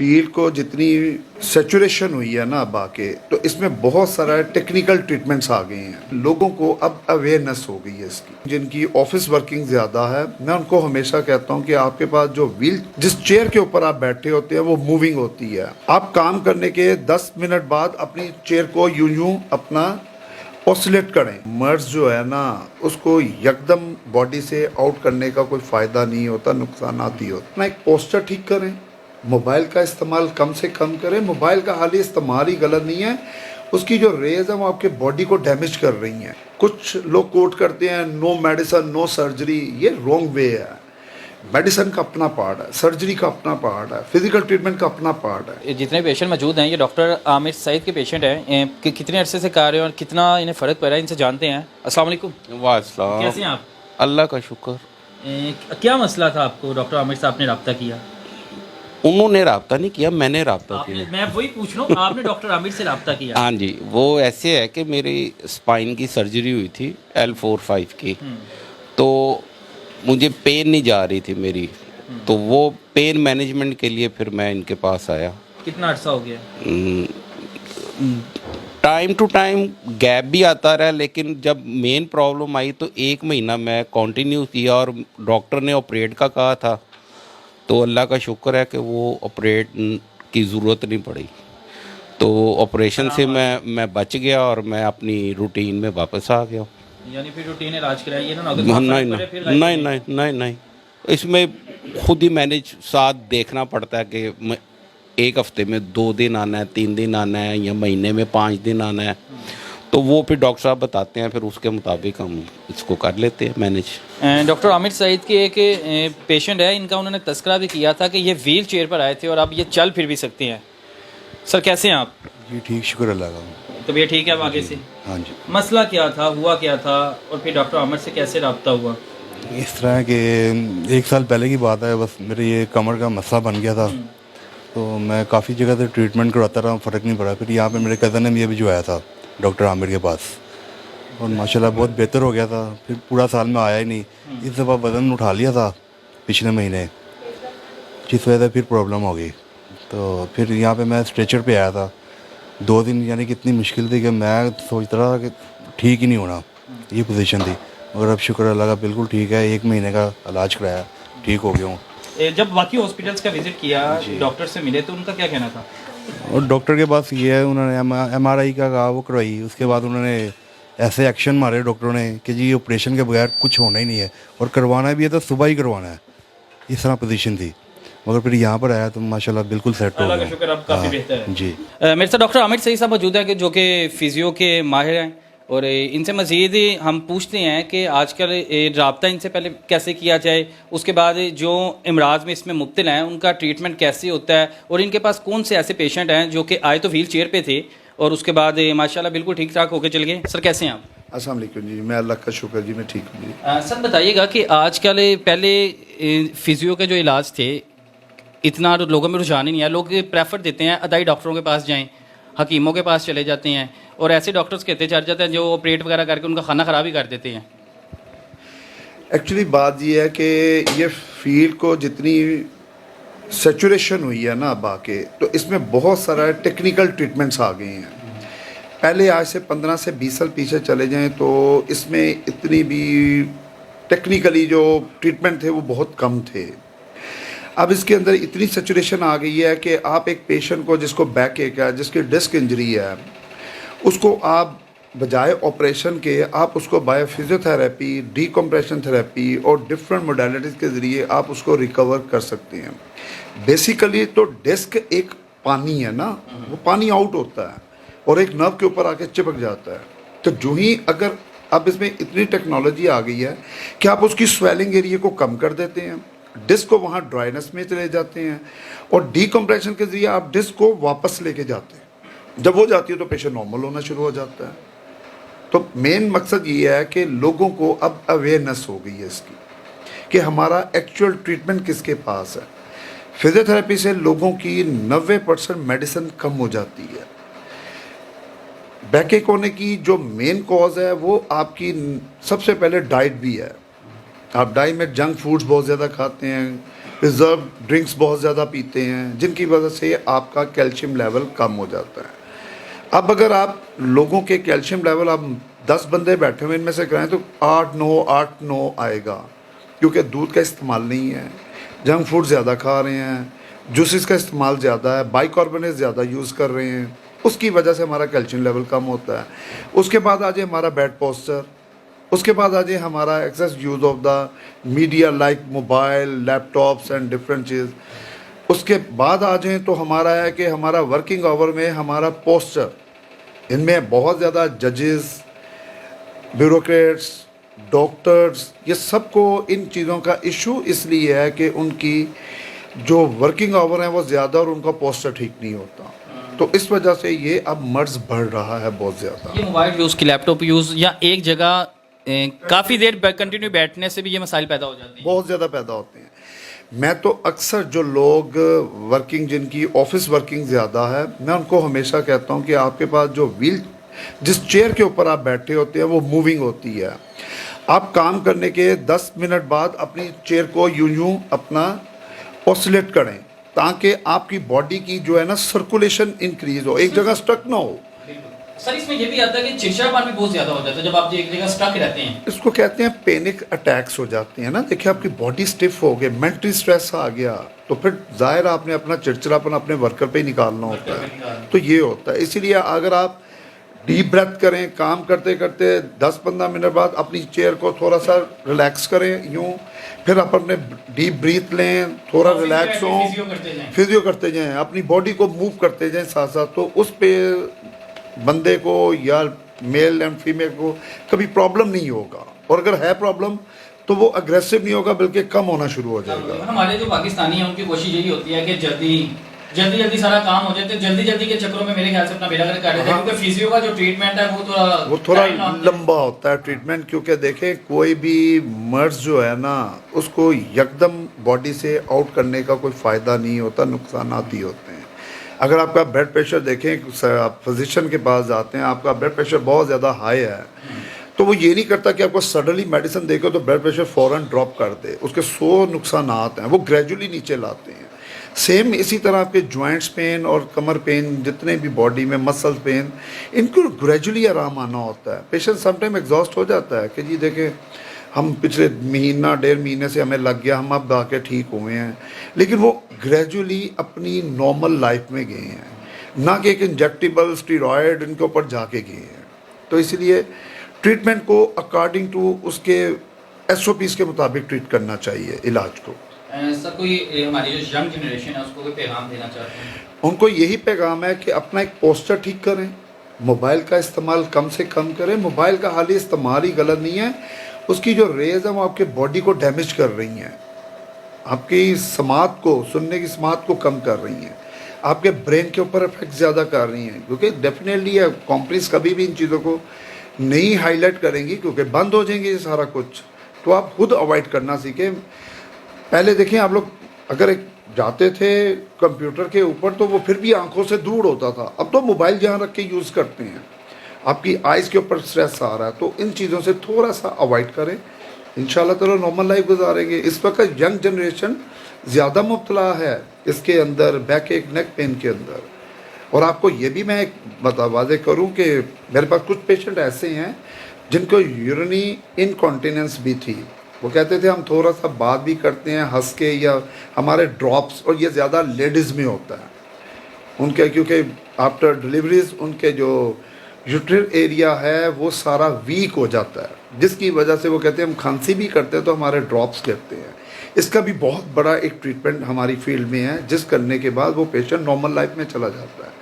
Field को जितनी saturation हुई है ना अब आके, तो इसमें बहुत सारा टेक्निकल ट्रीटमेंट्स आ गए हैं। लोगों को अब अवेयरनेस हो गई है इसकी। जिनकी ऑफिस वर्किंग ज़्यादा है, मैं उनको हमेशा कहता हूँ कि आपके पास जो व्हील, जिस चेयर के ऊपर आप बैठे होते हैं वो मूविंग होती है। आप काम करने के 10 मिनट बाद अपनी चेयर को यूं अपना ऑसिलेट करें। मर्ज जो है ना, उसको यकदम बॉडी से आउट करने का कोई फ़ायदा नहीं होता, नुकसान ही होता। अपना एक पोस्चर ठीक करें, मोबाइल का इस्तेमाल कम से कम करें। मोबाइल का हाल इस्तेमाल ही गलत नहीं है, उसकी जो रेज है वो आपके बॉडी को डैमेज कर रही हैं। कुछ लोग कोट करते हैं नो मेडिसिन नो सर्जरी, ये रॉन्ग वे है। मेडिसिन का अपना पार्ट है, सर्जरी का अपना पार्ट है, फिजिकल ट्रीटमेंट का अपना पार्ट है। जितने पेशेंट मौजूद हैं ये डॉक्टर आमिर सईद के पेशेंट हैं कि कितने अरसे से कर रहे हैं और कितना इन्हें फ़र्क पड़ रहा है, इनसे जानते हैं। अस्सलाम वालेकुम। वास्सलाम। कैसे हैं आप? अल्लाह का शुक्र। क्या मसला था आपको? डॉक्टर आमिर साहब ने रब्ता किया? उन्होंने रब्ता नहीं किया, मैंने रब्ता आपने, किया। मैं वही पूछ रहा हूँ, आपने डॉक्टर आमिर से रब्ता किया? हाँ जी, वो ऐसे है कि मेरी स्पाइन की सर्जरी हुई थी L4-5 की, तो मुझे पेन नहीं जा रही थी मेरी, तो वो पेन मैनेजमेंट के लिए फिर मैं इनके पास आया। कितना अरसा हो गया? टाइम टू टाइम गैप भी आता रहा, लेकिन जब मेन प्रॉब्लम आई तो 1 महीना मैं कंटिन्यू किया और डॉक्टर ने ऑपरेट का कहा था, तो अल्लाह का शुक्र है कि वो ऑपरेट की ज़रूरत नहीं पड़ी। तो ऑपरेशन से मैं बच गया और मैं अपनी रूटीन में वापस आ गया। यानी फिर रूटीन इलाज कराया ये ना? नहीं, इसमें खुद ही मैनेज साथ देखना पड़ता है कि एक हफ्ते में 2 दिन आना है, 3 दिन आना है, या महीने में 5 दिन आना है, तो वो फिर डॉक्टर साहब बताते हैं, फिर उसके मुताबिक हम इसको कर लेते हैं मैनेज। डॉक्टर आमिर सईद के एक पेशेंट है, इनका उन्होंने तस्करा भी किया था कि ये व्हील चेयर पर आए थे और अब ये चल फिर भी सकते हैं। सर कैसे हैं आप? जी ठीक, शुक्र अल्लाह का। तो ये ठीक है अब आगे से? हाँ जी। मसला क्या था, हुआ क्या था, और फिर डॉक्टर आमिर से कैसे रब्ता हुआ? इस तरह है कि 1 साल पहले की बात है, बस मेरे ये कमर का मसला बन गया था, तो मैं काफ़ी जगह से ट्रीटमेंट करवाता रहा, फ़र्क नहीं पड़ा। फिर यहाँ पे मेरे कज़न ने मुझे भिजवाया था डॉक्टर आमिर के पास, और माशाल्लाह बहुत बेहतर हो गया था। फिर पूरा साल में आया ही नहीं, इस दफ़ा वज़न उठा लिया था पिछले महीने, जिस वजह से फिर प्रॉब्लम हो गई। तो फिर यहाँ पे मैं स्ट्रेचर पे आया था 2 दिन, यानी कि इतनी मुश्किल थी कि मैं सोचता रहा कि ठीक ही नहीं होना, ये पोजीशन थी। मगर अब शुक्र अल्लाह का बिल्कुल ठीक है, 1 महीने का इलाज कराया, ठीक हो गया हूँ। जब बाकी हॉस्पिटल्स का विजिट किया, डॉक्टर से मिले, तो उनका क्या कहना था? और डॉक्टर के पास ये है, उन्होंने MRI का कहा, वो करवाई। उसके बाद उन्होंने ऐसे एक्शन मारे डॉक्टरों ने कि जी ऑपरेशन के बगैर कुछ होना ही नहीं है, और करवाना भी है तो सुबह ही करवाना है, इस तरह पोजीशन थी। मगर फिर यहाँ पर आया तो माशाल्लाह बिल्कुल सेट हो अल्लाह का गया। शुक्र, अब काफ़ी बेहतर है जी। मेरे साथ डॉक्टर आमिर सईद साहब मौजूद हैं जो कि फिजियो के माहिर हैं, और इनसे मज़ीद हम पूछते हैं कि आजकल रब्ता इनसे पहले कैसे किया जाए, उसके बाद जो इमराज में इसमें मुब्तला हैं उनका ट्रीटमेंट कैसे होता है, और इनके पास कौन से ऐसे पेशेंट हैं जो कि आए तो व्हील चेयर पे थे और उसके बाद माशाल्लाह बिल्कुल ठीक ठाक होकर चल गए। सर कैसे हैं आप? अस्सलाम वालेकुम जी, मैं अल्लाह का शुक्र जी, मैं ठीक हूँ जी। सर बताइएगा कि आजकल पहले फिजियो के जो इलाज थे इतना लोगों में रुझान ही नहीं है, लोग प्रेफर देते हैं अदाई डॉक्टरों के पास जाएं, हकीमों के पास चले जाते हैं, और ऐसे डॉक्टर्स कहते चढ़ जाते हैं जो ऑपरेट वगैरह करके उनका खाना ख़राब ही कर देते हैं। एक्चुअली बात ये है कि ये फील्ड को जितनी सेचुरेशन हुई है ना अब आके, तो इसमें बहुत सारा टेक्निकल ट्रीटमेंट्स आ गए हैं। पहले आज से 15 से 20 साल पीछे चले जाएं तो इसमें इतनी भी टेक्निकली जो ट्रीटमेंट थे वो बहुत कम थे। अब इसके अंदर इतनी सेचुरेशन आ गई है कि आप एक पेशेंट को जिसको बैक एक है, जिसकी डिस्क इंजरी है, उसको आप बजाय ऑपरेशन के आप उसको बाय फिजियोथेरेपी, डीकम्प्रेशन थेरेपी और डिफरेंट मोडालिटीज़ के ज़रिए आप उसको रिकवर कर सकते हैं। बेसिकली तो डिस्क एक पानी है ना, वो पानी आउट होता है और एक नर्व के ऊपर आके चिपक जाता है। तो जो ही अगर अब इसमें इतनी टेक्नोलॉजी आ गई है कि आप उसकी स्वेलिंग एरिया को कम कर देते हैं, डिस्क को वहाँ ड्राइनेस में चले जाते हैं, और डीकम्प्रेशन के ज़रिए आप डिस्क को वापस लेके जाते हैं। जब वो जाती है तो पेशेंट नॉर्मल होना शुरू हो जाता है। तो मेन मकसद ये है कि लोगों को अब अवेयरनेस हो गई है इसकी कि हमारा एक्चुअल ट्रीटमेंट किसके पास है। फिजियोथेरेपी से लोगों की 90% मेडिसिन कम हो जाती है। बैकएक होने की जो मेन कॉज है वो आपकी सबसे पहले डाइट भी है। आप डाइट में जंक फूड्स बहुत ज़्यादा खाते हैं, प्रिजर्व ड्रिंक्स बहुत ज़्यादा पीते हैं, जिनकी वजह से आपका कैल्शियम लेवल कम हो जाता है। अब अगर आप लोगों के कैल्शियम लेवल आप 10 बंदे बैठे हुए इनमें से कराएं तो 8-9 आएगा, क्योंकि दूध का इस्तेमाल नहीं है, जंक फूड ज़्यादा खा रहे हैं, जूसेस का इस्तेमाल ज़्यादा है, बाइकार्बोनेट ज़्यादा यूज़ कर रहे हैं, उसकी वजह से हमारा कैल्शियम लेवल कम होता है। उसके बाद आ जाए हमारा बैड पोस्चर, उसके बाद आ जाए हमारा excess use of the media like mobile, laptops and different चीज़। उसके बाद आ जाएँ तो हमारा है कि हमारा वर्किंग आवर में हमारा पोस्चर, इनमें बहुत ज़्यादा जजेस, ब्यूरोक्रेट्स, डॉक्टर्स, ये सबको इन चीज़ों का इशू इसलिए है कि उनकी जो वर्किंग आवर है वो ज़्यादा और उनका पोस्चर ठीक नहीं होता। तो इस वजह से ये अब मर्ज बढ़ रहा है बहुत ज़्यादा। ये मोबाइल यूज़ की, लैपटॉप यूज़ या एक जगह काफ़ी देर कंटिन्यू बैठने से भी ये मसाइल पैदा हो जाते हैं। बहुत ज़्यादा पैदा होते हैं। मैं तो अक्सर जो लोग वर्किंग, जिनकी ऑफिस वर्किंग ज़्यादा है, मैं उनको हमेशा कहता हूँ कि आपके पास जो व्हील, जिस चेयर के ऊपर आप बैठे होते हैं वो मूविंग होती है। आप काम करने के 10 मिनट बाद अपनी चेयर को यूं अपना ऑसिलेट करें, ताकि आपकी बॉडी की जो है ना सर्कुलेशन इंक्रीज हो, एक जगह स्टक ना हो। सर इसमें ये भी आता है कि चिड़चिड़ापन भी बहुत ज़्यादा हो जाता है जब आप एक जगह स्टक रहते हैं। इसको कहते हैं पैनिक अटैक्स हो जाते हैं ना। देखिए आपकी बॉडी स्टिफ हो गई, मेंटली स्ट्रेस आ गया, तो फिर जाहिर आपने अपना चिड़चिड़ापन अपने वर्कर पे ही निकालना होता है। तो ये होता है। इसीलिए अगर आप डीप ब्रेथ करें, काम करते करते 10-15 मिनट बाद अपनी चेयर को थोड़ा सा रिलैक्स करें यूँ, फिर आप अपने डीप ब्रीथ लें, थोड़ा रिलैक्स हो, फिजियो करते जाएं, अपनी बॉडी को मूव करते जाएं साथ साथ, तो उस पे बंदे को या मेल एंड फीमेल को कभी प्रॉब्लम नहीं होगा। और अगर है प्रॉब्लम तो वो अग्रेसिव नहीं होगा, बल्कि कम होना शुरू हो जाएगा। हमारे जो पाकिस्तानी हैं उनकी कोशिश यही होती है कि जल्दी सारा काम हो जाए, तो जल्दी के चक्करों में मेरे ख्याल से अपना बेड़ा गर्क कर देते हैं, क्योंकि फिजियो का जो ट्रीटमेंट है वो थोड़ा लंबा होता है ट्रीटमेंट। क्योंकि देखें कोई भी मर्ज जो है ना, उसको यकदम बॉडी से आउट करने का कोई फ़ायदा नहीं होता, नुकसानात ही होते हैं। अगर आपका ब्लड प्रेशर देखें, आप फिजिशियन के पास जाते हैं, आपका ब्लड प्रेशर बहुत ज़्यादा हाई है, तो वो ये नहीं करता कि आपको सडनली मेडिसिन देकर तो ब्लड प्रेशर फ़ौरन ड्रॉप कर दे। उसके 100 नुकसानात हैं, वो ग्रेजुअली नीचे लाते हैं। सेम इसी तरह आपके जॉइंट्स पेन और कमर पेन, जितने भी बॉडी में मसल पेन, इनको ग्रेजुअली आराम आना होता है। पेशेंट समटाइम एग्जॉस्ट हो जाता है कि जी देखें हम पिछले महीना 1.5 महीने से हमें लग गया, हम अब आके ठीक हुए हैं, लेकिन वो ग्रेजुअली अपनी नॉर्मल लाइफ में गए हैं, ना कि एक इंजेक्टेबल स्टीरॉयड इनके ऊपर जाके गए हैं। तो इसलिए ट्रीटमेंट को अकॉर्डिंग टू उसके SOPs के मुताबिक ट्रीट करना चाहिए इलाज को। सर कोई हमारी जो यंग जनरेशन है उसको कोई पैगाम देना चाहते हैं? उनको यही पैगाम है कि अपना एक पोस्चर ठीक करें, मोबाइल का इस्तेमाल कम से कम करें। मोबाइल का हाल इस्तेमाल ही गलत नहीं है, उसकी जो रेज है वो आपके बॉडी को डैमेज कर रही हैं, आपकी समात को, सुनने की समात को कम कर रही हैं, आपके ब्रेन के ऊपर इफेक्ट ज़्यादा कर रही हैं। क्योंकि डेफिनेटली कंपनीज कभी भी इन चीज़ों को नहीं हाईलाइट करेंगी, क्योंकि बंद हो जाएंगे ये सारा कुछ। तो आप खुद अवॉइड करना सीखें। पहले देखें आप लोग अगर एक जाते थे कंप्यूटर के ऊपर तो वो फिर भी आंखों से दूर होता था, अब तो मोबाइल जहाँ रख के यूज़ करते हैं, आपकी आइज़ के ऊपर स्ट्रेस आ रहा है। तो इन चीज़ों से थोड़ा सा अवॉइड करें, इंशाल्लाह ताला नॉर्मल लाइफ गुजारेंगे। इस वक्त यंग जनरेशन ज़्यादा मुब्तला है इसके अंदर, बैक एक नेक पेन के अंदर। और आपको ये भी मैं एक वाज़े करूँ कि मेरे पास कुछ पेशेंट ऐसे हैं जिनको यूरिनी इनकॉन्टिनेंस भी थी। वो कहते थे हम थोड़ा सा बात भी करते हैं हंस के, या हमारे ड्रॉप्स, और ये ज़्यादा लेडीज़ में होता है उनके, क्योंकि आफ्टर डिलीवरीज उनके जो यूट्रिन एरिया है वो सारा वीक हो जाता है, जिसकी वजह से वो कहते हैं हम खांसी भी करते हैं तो हमारे ड्रॉप्स गिरते हैं। इसका भी बहुत बड़ा एक ट्रीटमेंट हमारी फील्ड में है, जिस करने के बाद वो पेशेंट नॉर्मल लाइफ में चला जाता है।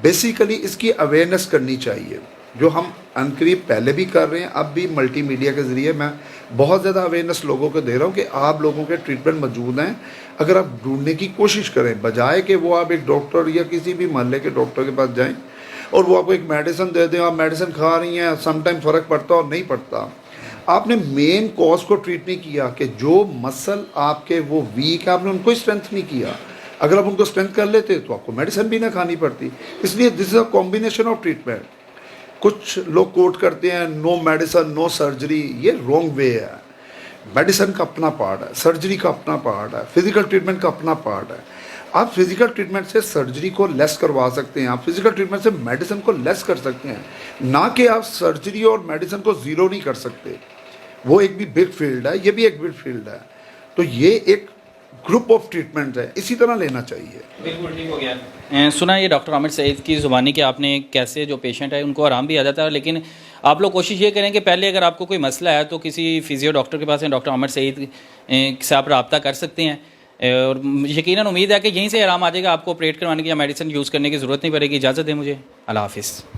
बेसिकली इसकी अवेयरनेस करनी चाहिए, जो हम अनकरीब पहले भी कर रहे हैं, अब भी मल्टीमीडिया के ज़रिए मैं बहुत ज़्यादा अवेयरनेस लोगों को दे रहा हूँ कि आप लोगों के ट्रीटमेंट मौजूद हैं, अगर आप ढूंढने की कोशिश करें, बजाय कि वो आप एक डॉक्टर या किसी भी मोहल्ले के डॉक्टर के पास जाएं और वो आपको एक मेडिसिन दे दें, आप मेडिसिन खा रही हैं, समटाइम फ़र्क पड़ता और नहीं पड़ता। आपने मेन कॉज को ट्रीट नहीं किया कि जो मसल आपके वो वीक है, आपने उनको स्ट्रेंथ नहीं किया। अगर आप उनको स्ट्रेंथ कर लेते तो आपको मेडिसिन भी ना खानी पड़ती। इसलिए this is a combination of treatment. कुछ लोग कोट करते हैं नो मेडिसिन नो सर्जरी, ये रॉन्ग वे है। मेडिसिन का अपना पार्ट है, सर्जरी का अपना पार्ट है, फिजिकल ट्रीटमेंट का अपना पार्ट है। आप फिजिकल ट्रीटमेंट से सर्जरी को लेस करवा सकते हैं, आप फिजिकल ट्रीटमेंट से मेडिसिन को लेस कर सकते हैं, ना कि आप सर्जरी और मेडिसिन को ज़ीरो नहीं कर सकते। वो एक भी बिग फील्ड है, ये भी एक बिग फील्ड है। तो ये एक ग्रुप ऑफ ट्रीटमेंट है, इसी तरह लेना चाहिए। बिल्कुल ठीक हो गया। सुना ये डॉक्टर आमिर सईद की ज़ुबानी कि आपने कैसे जो पेशेंट है उनको आराम भी आ जाता है, लेकिन आप लोग कोशिश ये करें कि पहले अगर आपको कोई मसला है तो किसी फिजियो डॉक्टर के पास या डॉक्टर आमिर सईद से आप रब्ता कर सकते हैं, और यकीनन उम्मीद है कि यहीं से आराम आ जाएगा, आपको ऑपरेट करवाने की या मेडिसिन यूज़ करने की ज़रूरत नहीं पड़ेगी। इजाज़त दें मुझे, अल्लाह हाफिज़।